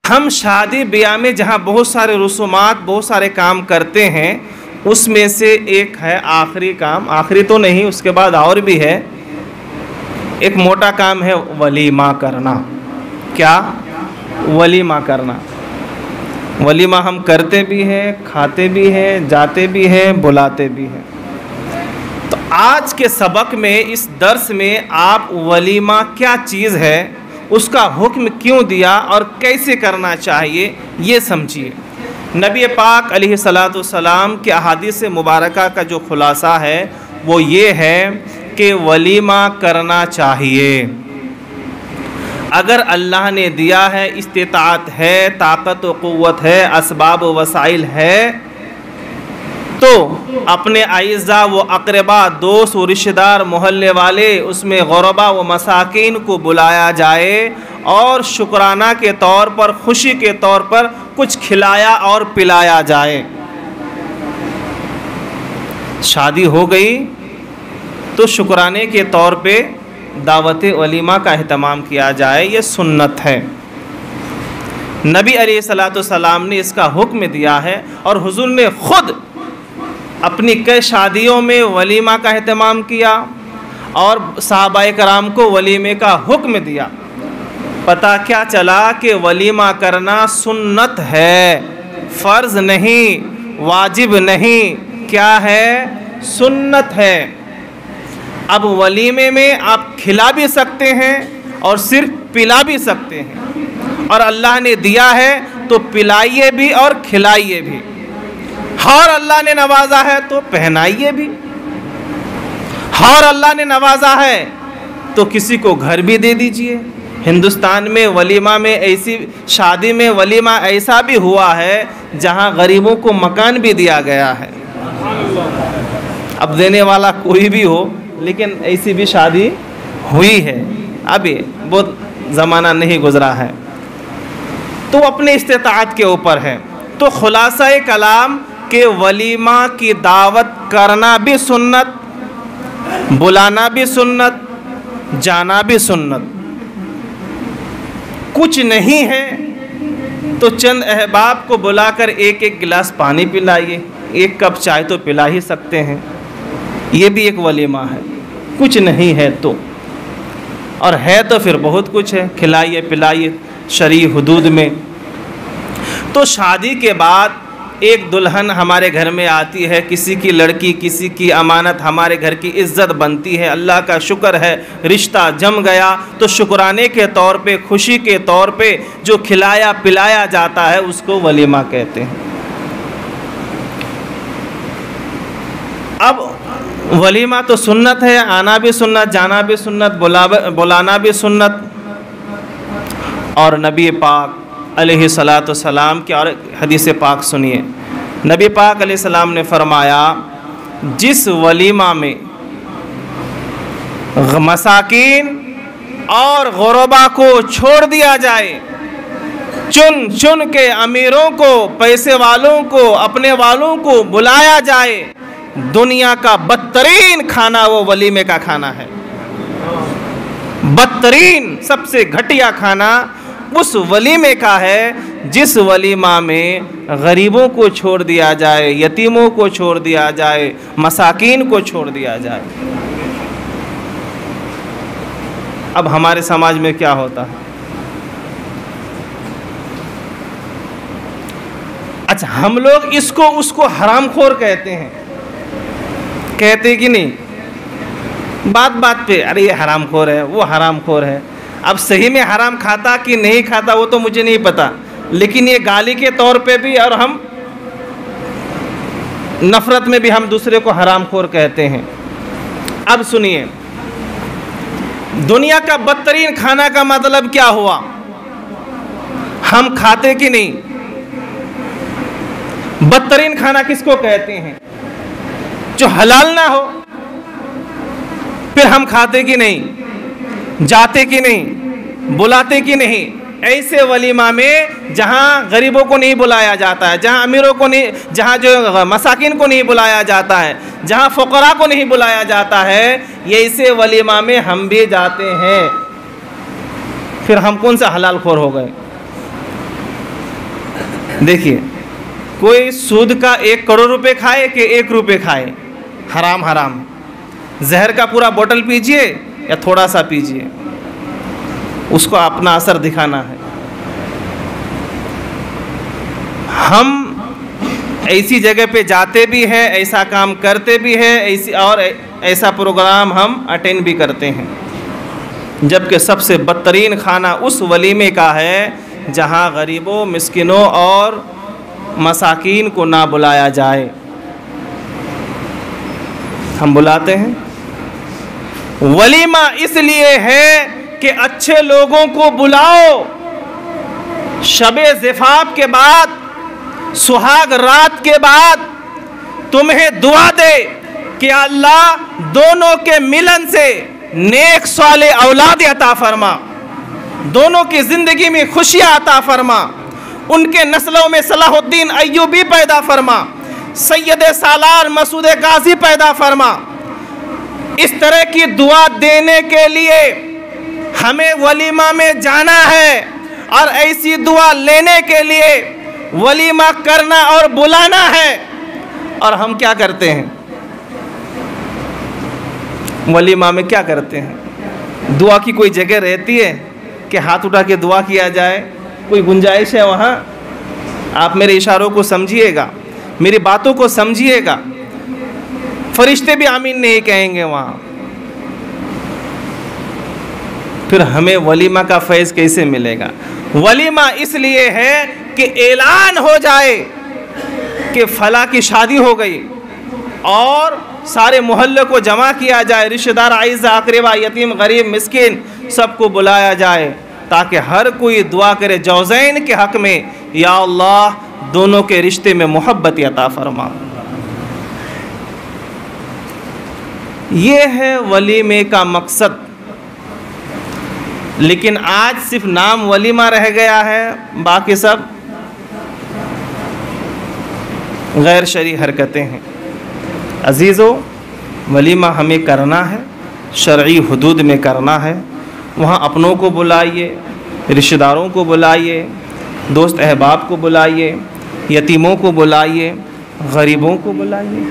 हम शादी ब्याह में जहाँ बहुत सारे रसूमात, बहुत सारे काम करते हैं, उसमें से एक है आखिरी काम, आखिरी तो नहीं, उसके बाद और भी है, एक मोटा काम है वलीमा करना। क्या? वलीमा करना। वलीमा हम करते भी हैं, खाते भी हैं, जाते भी हैं, बुलाते भी हैं। तो आज के सबक में, इस दर्स में आप वलीमा क्या चीज़ है, उसका हुक्म क्यों दिया और कैसे करना चाहिए, ये समझिए। नबी पाक अलैहिस्सलातु वस्सलाम के अहादीस मुबारका का जो खुलासा है वो ये है कि वलीमा करना चाहिए। अगर अल्लाह ने दिया है, इस्तिताअत है, ताकत व क़ुव्वत है, असबाब व वसाइल है, तो अपने आइज़ा व अक़रबा, दोस्त व रिश्तेदार, मोहल्ले वाले, उसमें ग़ुरबा व मसाकीन को बुलाया जाए और शुक्राना के तौर पर, खुशी के तौर पर कुछ खिलाया और पिलाया जाए। शादी हो गई तो शुक्राने के तौर पे दावत वलीमा का अहतमाम किया जाए, ये सुन्नत है। नबी अलैहिस्सलातु वस्सलाम ने इसका हुक्म दिया है और हुज़ूर ने ख़ुद अपनी कई शादियों में वलीमा का अहतमाम किया और सहाबाए कराम को वलीमे का हुक्म दिया। पता क्या चला कि वलीमा करना सुन्नत है, फ़र्ज़ नहीं, वाजिब नहीं, क्या है? सुन्नत है। अब वलीमे में आप खिला भी सकते हैं और सिर्फ पिला भी सकते हैं, और अल्लाह ने दिया है तो पिलाइए भी और खिलाइए भी। और अल्लाह ने नवाजा है तो पहनाइए भी, और अल्लाह ने नवाजा है तो किसी को घर भी दे दीजिए। हिंदुस्तान में वलीमा में, ऐसी शादी में वलीमा ऐसा भी हुआ है जहां गरीबों को मकान भी दिया गया है। अब देने वाला कोई भी हो, लेकिन ऐसी भी शादी हुई है, अभी बहुत ज़माना नहीं गुज़रा है, तो अपने इस्तिताअत के ऊपर है। तो खुलासा कलाम के वलीमा की दावत करना भी सुन्नत, बुलाना भी सुन्नत, जाना भी सुन्नत। कुछ नहीं है तो चंद अहबाब को बुलाकर एक एक गिलास पानी पिलाइए, एक कप चाय तो पिला ही सकते हैं, ये भी एक वलीमा है। कुछ नहीं है तो, और है तो फिर बहुत कुछ है, खिलाइए पिलाइए शरई हुदूद में। तो शादी के बाद एक दुल्हन हमारे घर में आती है, किसी की लड़की, किसी की अमानत, हमारे घर की इज़्ज़त बनती है। अल्लाह का शुक्र है रिश्ता जम गया, तो शुक्राने के तौर पे, खुशी के तौर पे जो खिलाया पिलाया जाता है उसको वलीमा कहते हैं। अब वलीमा तो सुन्नत है, आना भी सुन्नत, जाना भी सुन्नत, बुलाना भी सुन्नत। और नबी पाक अलैहिस्सलातु वस्सलाम की और हदीस पाक सुनिए। नबी पाक अलैहिस्सलाम ने फरमाया, जिस वलीमा में मसाकीन और गुरबा को छोड़ दिया जाए, चुन चुन के अमीरों को, पैसे वालों को, अपने वालों को बुलाया जाए, दुनिया का बदतरीन खाना वो वलीमे का खाना है। बदतरीन, सबसे घटिया खाना उस वलीमे का है जिस वलीमा में गरीबों को छोड़ दिया जाए, यतीमों को छोड़ दिया जाए, मसाकीन को छोड़ दिया जाए। अब हमारे समाज में क्या होता है? अच्छा, हम लोग इसको उसको हरामखोर कहते हैं, कहते कि नहीं? बात बात पे अरे ये हरामखोर है, वो हरामखोर है। अब सही में हराम खाता कि नहीं खाता वो तो मुझे नहीं पता, लेकिन ये गाली के तौर पे भी और हम नफ़रत में भी हम दूसरे को हरामखोर कहते हैं। अब सुनिए, दुनिया का बदतरीन खाना का मतलब क्या हुआ? हम खाते कि नहीं? बदतरीन खाना किसको कहते हैं? जो हलाल ना हो। फिर हम खाते कि नहीं, जाते कि नहीं, बुलाते कि नहीं? ऐसे वलीमा में जहाँ गरीबों को नहीं बुलाया जाता है, जहाँ अमीरों को नहीं, जहाँ जो मसाकिन को नहीं बुलाया जाता है, जहाँ फ़ुक़रा को नहीं बुलाया जाता है, ये ऐसे वलीमा में हम भी जाते हैं। फिर हम कौन सा हलाल खोर हो गए? देखिए, कोई सूद का 1 करोड़ रुपए खाए कि 1 रुपये खाए, हराम हराम। जहर का पूरा बोतल पीजिए या थोड़ा सा पीजिए, उसको अपना असर दिखाना है। हम ऐसी जगह पे जाते भी हैं, ऐसा काम करते भी हैं, ऐसा प्रोग्राम हम अटेंड भी करते हैं, जबकि सबसे बदतरीन खाना उस वलीमे का है जहां गरीबों, मिस्किनों और मसाकीन को ना बुलाया जाए। हम बुलाते हैं। वलीमा इसलिए है कि अच्छे लोगों को बुलाओ, शबे ज़िफ़ाफ़ के बाद, सुहाग रात के बाद तुम्हें दुआ दे कि अल्लाह दोनों के मिलन से नेक साले औलाद अता फरमा, दोनों की ज़िंदगी में खुशियाँ अता फरमा, उनके नस्लों में सलाहुद्दीन अय्यूबी पैदा फरमा, सैयद सालार मसूद गाजी पैदा फरमा। इस तरह की दुआ देने के लिए हमें वलीमा में जाना है और ऐसी दुआ लेने के लिए वलीमा करना और बुलाना है। और हम क्या करते हैं वलीमा में? क्या करते हैं? दुआ की कोई जगह रहती है कि हाथ उठा के दुआ किया जाए? कोई गुंजाइश है वहाँ? आप मेरे इशारों को समझिएगा, मेरी बातों को समझिएगा। फरिश्ते भी आमीन नहीं कहेंगे वहाँ। फिर हमें वलीमा का फैज़ कैसे मिलेगा? वलीमा इसलिए है कि ऐलान हो जाए कि फ़ला की शादी हो गई और सारे मोहल्ले को जमा किया जाए, रिश्तेदार, आइज़ा, अक़रबा, यतीम, गरीब, मिस्किन सबको बुलाया जाए, ताकि हर कोई दुआ करे जौज़ैन के हक़ में, या अल्लाह दोनों के रिश्ते में मोहब्बत अता फरमा। ये है वलीमे का मकसद। लेकिन आज सिर्फ नाम वलीमा रह गया है, बाकी सब गैर शरई हरकतें हैं। अजीज़ों, वलीमा हमें करना है, शरई हुदूद में करना है। वहाँ अपनों को बुलाइए, रिश्तेदारों को बुलाइए, दोस्त अहबाब को बुलाइए, यतीमों को बुलाइए, गरीबों को बुलाइए।